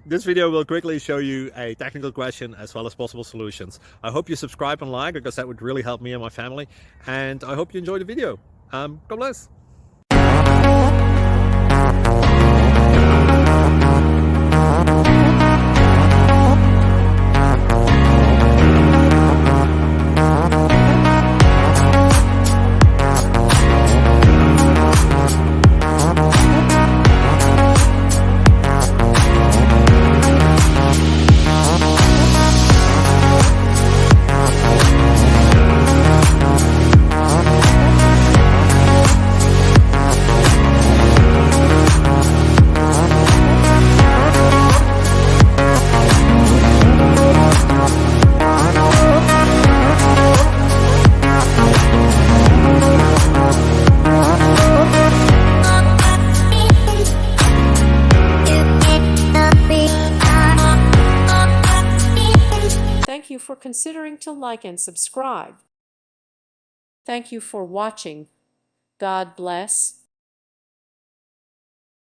This video will quickly show you a technical question as well as possible solutions. I hope you subscribe and like, because that would really help me and my family. And I hope you enjoy the video. God bless. Thank you for considering to like and subscribe. Thank you for watching. God bless.